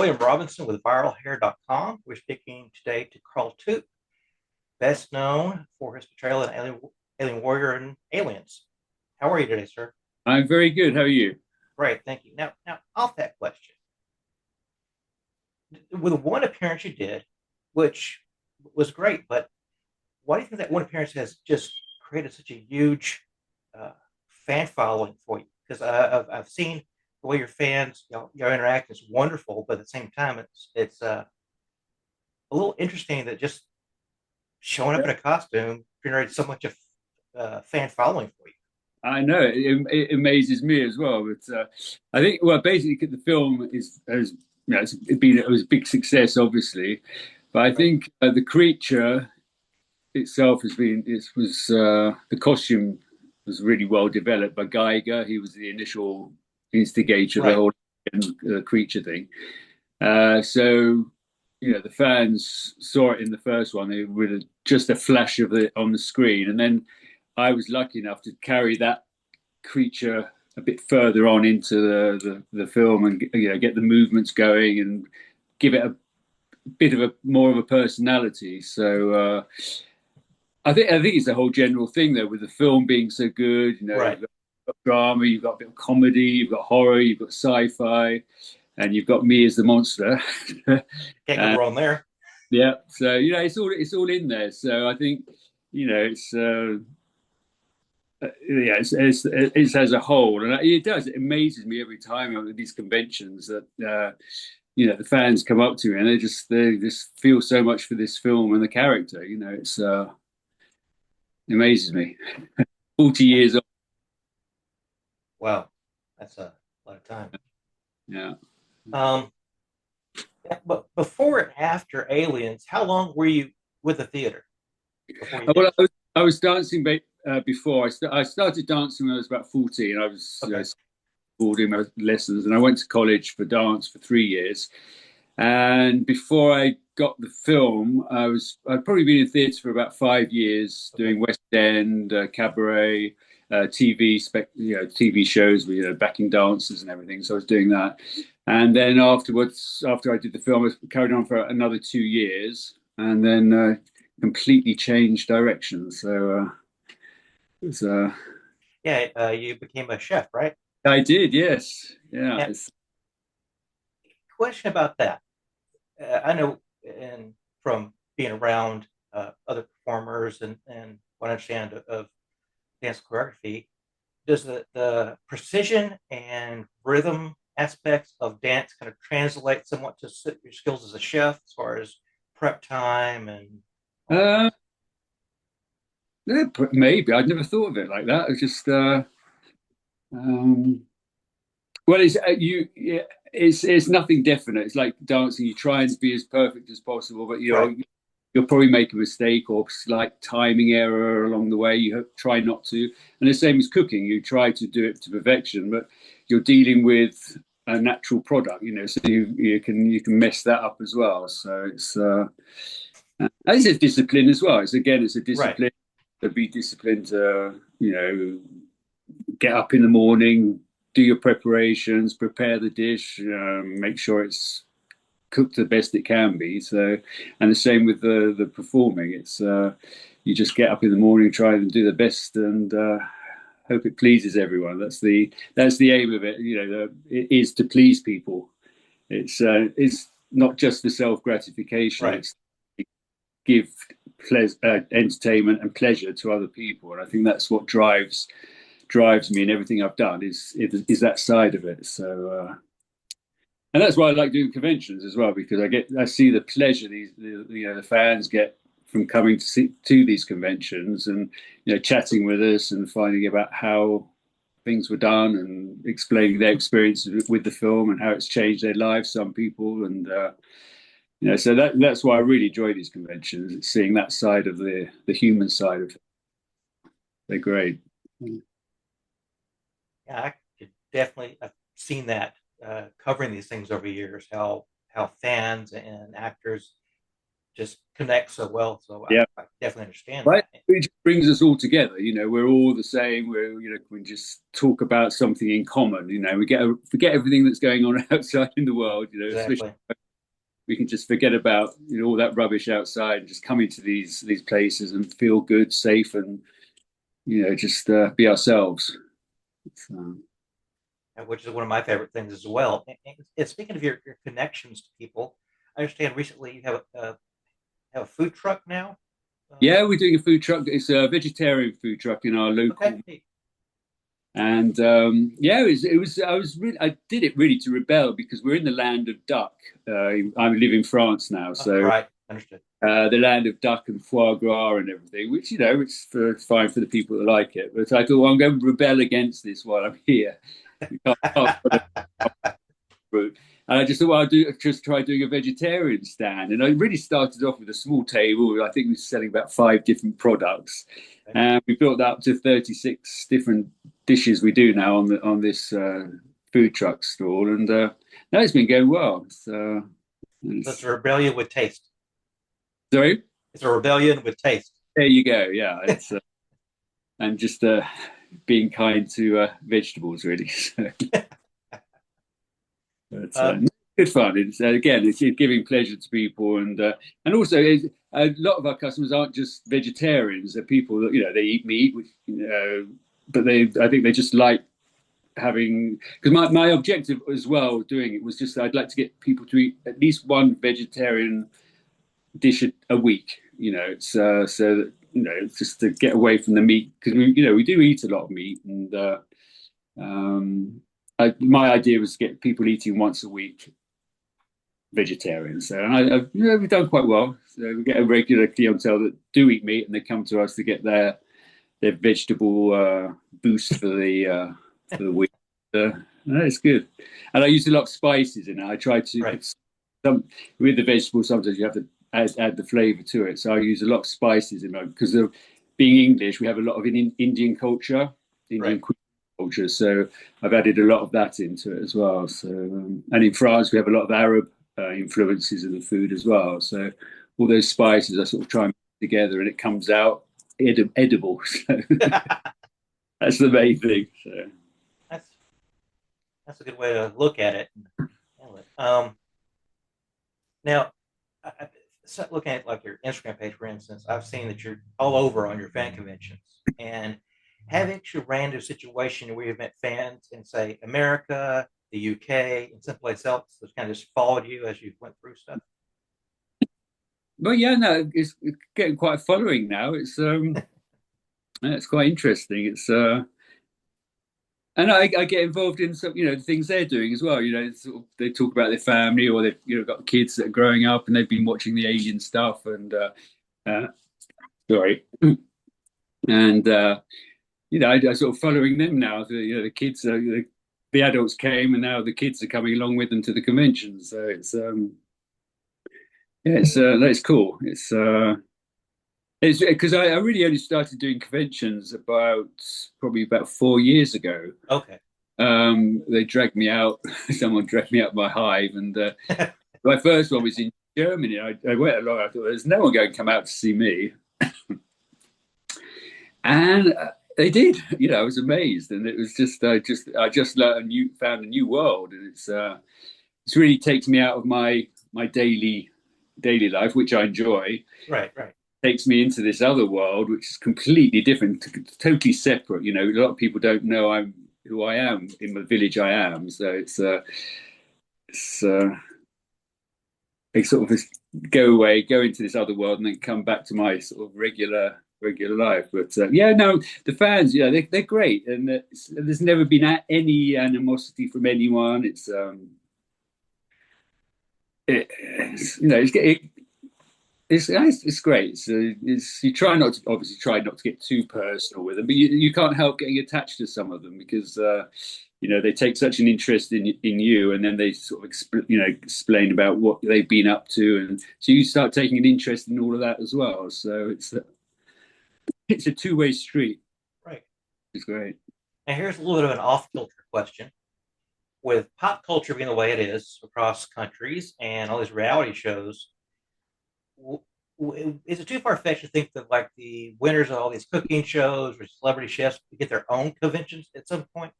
William Robinson with viralhair.com. We're speaking today to Carl Toop, best known for his portrayal in Alien Warrior and Aliens. How are you today, sir? I'm very good. How are you? Great, thank you. Now, off that question, with one appearance you did, which was great, but why do you think that one appearance has just created such a huge uh, fan following for you? Because I've seen the way your fans, your interact is wonderful, but at the same time, it's a little interesting that just showing up Yeah, in a costume generated so much of fan following for you. I know it amazes me as well. But I think, well, basically, the film is has it was a big success, obviously. But I Right, think the creature itself has been it was the costume was really well developed by Geiger. He was the initial instigator of the right, whole creature thing. So the fans saw it in the first one. They were just a flash of it on the screen, and then I was lucky enough to carry that creature a bit further on into the film and get the movements going and give it a bit of a more of a personality. So I think it's the whole general thing though with the film being so good. right. You've got drama, you've got a bit of comedy, you've got horror, you've got sci-fi, and you've got me as the monster. Can't go And wrong there. yeah, so it's all in there. So I think it's yeah, it's as a whole, and it does. It amazes me every time I'm at these conventions that the fans come up to me and they just feel so much for this film and the character. It amazes me. 40 years old. Wow, that's a lot of time. Yeah. Um, yeah, but before and after Aliens, how long were you with the theater before you Well, finished? I was dancing before. I started dancing when I was about 14. I was Okay, doing my lessons, and I went to college for dance for 3 years. And before I got the film, I'd probably been in theatre for about 5 years, okay, doing West End, cabaret, TV shows with backing dancers and everything. So I was doing that, and then afterwards, after I did the film, I carried on for another 2 years, and then completely changed directions. So it was, yeah. You became a chef, right? I did, yes, yeah. Yeah. Question about that. I know, and from being around other performers and what I understand of dance choreography, does the precision and rhythm aspects of dance kind of translate somewhat to your skills as a chef as far as prep time and all that kind of Uh, stuff? yeah, maybe I'd never thought of it like that. It's just um, well, yeah, it's nothing definite. It's like dancing. You try and be as perfect as possible, but Right, you'll probably make a mistake or slight timing error along the way. Try not to. And the same as cooking. You try to do it to perfection, but you're dealing with a natural product, so you can mess that up as well. So it's a discipline as well. It's a right. discipline to be disciplined to get up in the morning, do your preparations, prepare the dish, make sure it's cooked the best it can be. So, and the same with the performing. It's you just get up in the morning, try and do the best, and hope it pleases everyone. That's the aim of it. It is to please people. It's not just for self gratification. Right. It's to give entertainment and pleasure to other people, and I think that's what drives me in everything I've done is that side of it. So and that's why I like doing conventions as well, because I see the pleasure the fans get from coming to these conventions and chatting with us and finding about how things were done and explaining their experience with the film and how it's changed their lives, some people, and so that's why I really enjoy these conventions. It's seeing that side of the human side of it. They're great. Yeah, I could definitely. I've seen that covering these things over years. How fans and actors just connect so well. So Yeah. I definitely understand Right. that. It just brings us all together. We're all the same. We just talk about something in common. We forget everything that's going on outside in the world. Especially Exactly. we can just forget about all that rubbish outside and just come into these places and feel good, safe, and just be ourselves. So, Which is one of my favorite things as well. And speaking of your connections to people, I understand recently you have a food truck now. yeah, we're doing a food truck. It's a vegetarian food truck in our local. Okay. And yeah, I did it really to rebel because we're in the land of duck. I live in France now, so Right. Understood. the land of duck and foie gras and everything, which it's fine for the people that like it. But I thought, well, I'm going to rebel against this while I'm here. We can't fruit. And I just thought, well, just try doing a vegetarian stand. And I really started off with a small table. I think we were selling about 5 different products. Okay. And we built that up to 36 different dishes we do now on this food truck stall. And now it's been going well. So, So it's a rebellion with taste. sorry? It's a rebellion with taste. There you go. Yeah. It's and just being kind to vegetables, really. So, but Uh, good fun. It's again, it's giving pleasure to people, and also a lot of our customers aren't just vegetarians. They're people that they eat meat, which, but I think they just like having because my objective as well doing it was just I'd like to get people to eat at least one vegetarian dish a week. It's so that it's just to get away from the meat because we do eat a lot of meat and. My idea was to get people eating once a week vegetarian. So we've done quite well. So we get a regular clientele that do eat meat, and they come to us to get their vegetable boost for the week. No, it's good. And I use a lot of spices in it. I try to right. some with the vegetables. Sometimes you have to add the flavour to it. So I use a lot of spices in it because of being English. We have a lot of Indian culture, Right. Indian culture. So I've added a lot of that into it as well. So and in France we have a lot of Arab influences in the food as well. So all those spices I sort of try and put together, and it comes out edible. So that's the main thing. So that's that's a good way to look at it. Now, so looking at like your Instagram page, for instance, I've seen that you're all over on your fan conventions, and have actually ran into a situation where you've met fans in, say, America, the UK, and someplace else that's kind of just followed you as you went through stuff. well, yeah, no, it's getting quite a following now. It's quite interesting. It's and I get involved in some, the things they're doing as well. They talk about their family or they've, got kids that are growing up and they've been watching the Alien stuff and, uh, sorry. And, I sort of following them now. The kids, the adults came and now the kids are coming along with them to the convention. So it's cool. It's because I really only started doing conventions probably about 4 years ago. Okay. They dragged me out. Someone dragged me out my hive, and my first one was in Germany. I went along. I thought there's no one going to come out to see me, and they did. I was amazed, and it was just I just found a new world, and it's really takes me out of my daily life, which I enjoy. Right. Right. Takes me into this other world, which is completely different, totally separate. A lot of people don't know I'm who I am in the village I am. So it's I sort of go away, go into this other world, and then come back to my sort of regular life. But yeah, no, the fans, they're great, and there's never been any animosity from anyone. It's great. You try not to obviously try not to get too personal with them, but you can't help getting attached to some of them because they take such an interest in you, and then they sort of explain about what they've been up to, and so you start taking an interest in all of that as well. So it's a two-way street. Right. It's great. And here's a little bit of an off-kilter question. With pop culture being the way it is across countries and all these reality shows, is it too far fetched to think that like the winners of all these cooking shows or celebrity chefs get their own conventions at some point?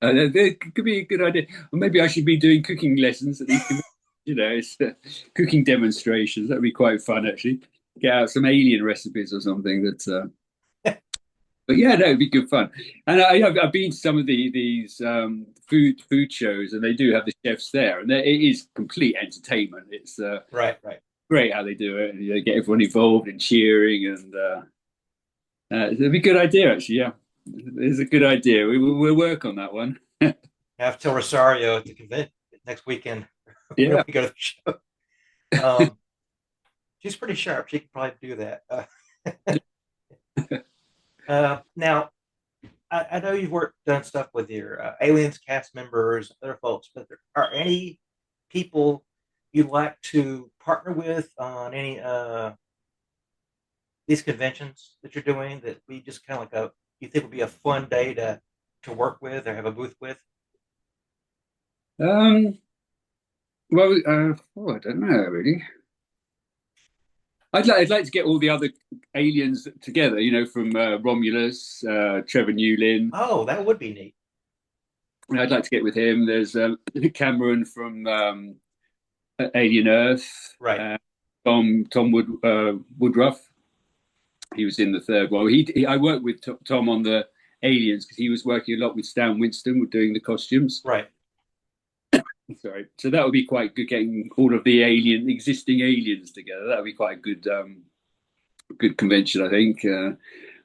That could be a good idea. Or maybe I should be doing cooking lessons at these, it's cooking demonstrations. That'd be quite fun, actually. Get out some alien recipes or something. But yeah, no, it'd be good fun. And I've been to some of these food shows, and they do have the chefs there, and it is complete entertainment. It's Right, right. great how they do it, and get everyone involved in cheering, and it'd be a good idea, actually. Yeah, it's a good idea. We'll work on that one. Have till Rosario at the convention next weekend when Yeah. we go to the show. Um, she's pretty sharp. She could probably do that. Now, I know you've done stuff with your aliens cast members, other folks, but there are any people you'd like to partner with on any these conventions that you're doing that we just kind of like you think would be a fun day to work with or have a booth with? Um, well, I don't know really. I'd like to get all the other aliens together, from Romulus, Trevor Newlin. Oh, that would be neat. I'd like to get with him. There's Cameron from Alien Earth, Right. Tom Woodruff. He was in the third one. I worked with Tom on the aliens because he was working a lot with Stan Winston with doing the costumes. Right. Sorry. So that would be quite good getting all of the existing aliens together. That would be quite a good convention, I think.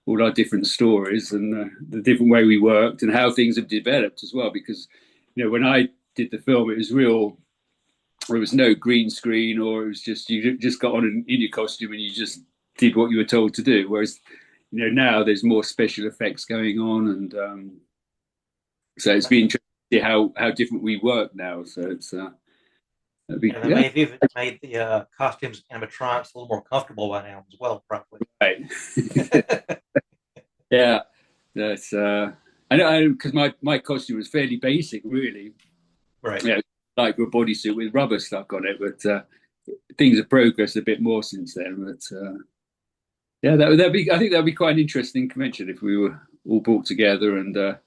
All our different stories and the different way we worked and how things have developed as well. Because, when I did the film, it was real. There was no green screen, or it was just you just got on in your costume and you just did what you were told to do. Whereas, now there's more special effects going on, and so it's been interesting to see how different we work now. So it's And they may have even made the costumes animatronics a little more comfortable by now as well, probably. right. Yeah, that's I know because my costume was fairly basic, really. Right. Yeah, like a bodysuit with rubber stuck on it, but things have progressed a bit more since then. But yeah, that'd be. I think that'd be quite an interesting convention if we were all brought together and the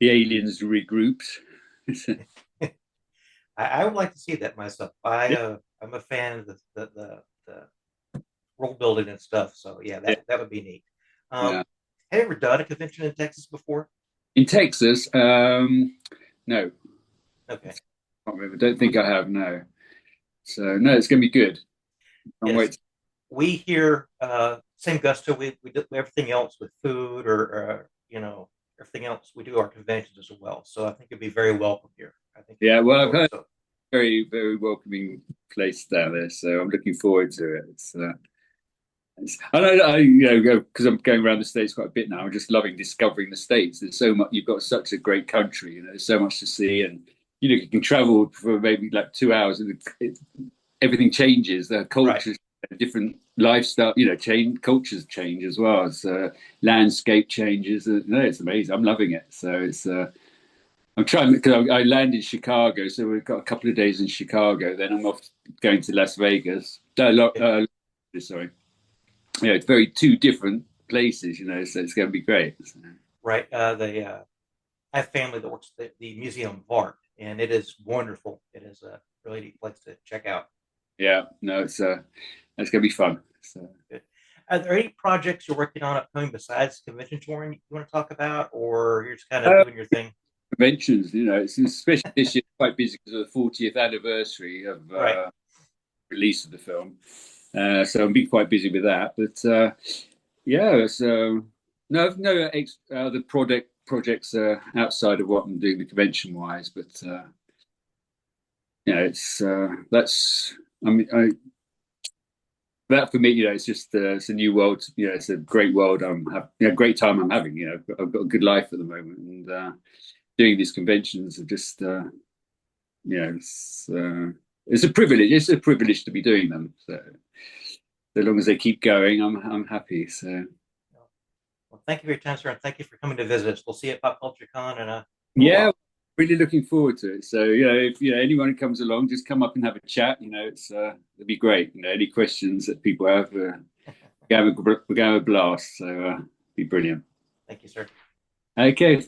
aliens regrouped. I would like to see that myself. I'm a fan of the world building and stuff. So yeah, Yeah, that would be neat. yeah. Have you ever done a convention in Texas before? In Texas, no, Okay. I can't remember. Don't think I have. No, so no, it's going to be good. I'm Yes. waiting. We here, same gusto. We do everything else with food or everything else. We do our conventions as well. So I think it'd be very welcome here. I think Yeah, well, I've enjoy it. heard So very very welcoming place down there, so I'm looking forward to it. I because I'm going around the states quite a bit now. I'm just loving discovering the states. There's so much. You've got such a great country. There's so much to see, and you can travel for maybe like 2 hours, and everything changes. The right. cultures, different lifestyle. Change cultures change as well as landscape changes. No, it's amazing. I'm loving it. So it's. I'm trying because I land in Chicago, so we've got a couple of days in Chicago. Then I'm off going to Las Vegas. Sorry. Yeah, it's very two different places, so it's going to be great. So. Right. I have family that works at the Museum of Art, and it is wonderful. It is a really neat place to check out. Yeah, no, it's going to be fun. So. Good. Are there any projects you're working on upcoming besides convention touring you want to talk about, or you're just kind of doing your thing? Conventions, it's especially this year quite busy because of the 40th anniversary of Right. release of the film. So I'm being quite busy with that. But yeah, so no other projects outside of what I'm doing the convention wise. But it's that's I mean that for me, it's just it's a new world. It's a great world. Great time I'm having. I've got a good life at the moment, and doing these conventions are just it's a privilege. It's a privilege to be doing them. So as long as they keep going, I'm happy. So Well, thank you for your time, sir, and thank you for coming to visit us. We'll see you at Pop Culture Con in a little yeah, while. Really looking forward to it. So, if anyone who comes along, just come up and have a chat. It'd be great. Any questions that people have, we're going to have a blast. So, be brilliant. Thank you, sir. Okay.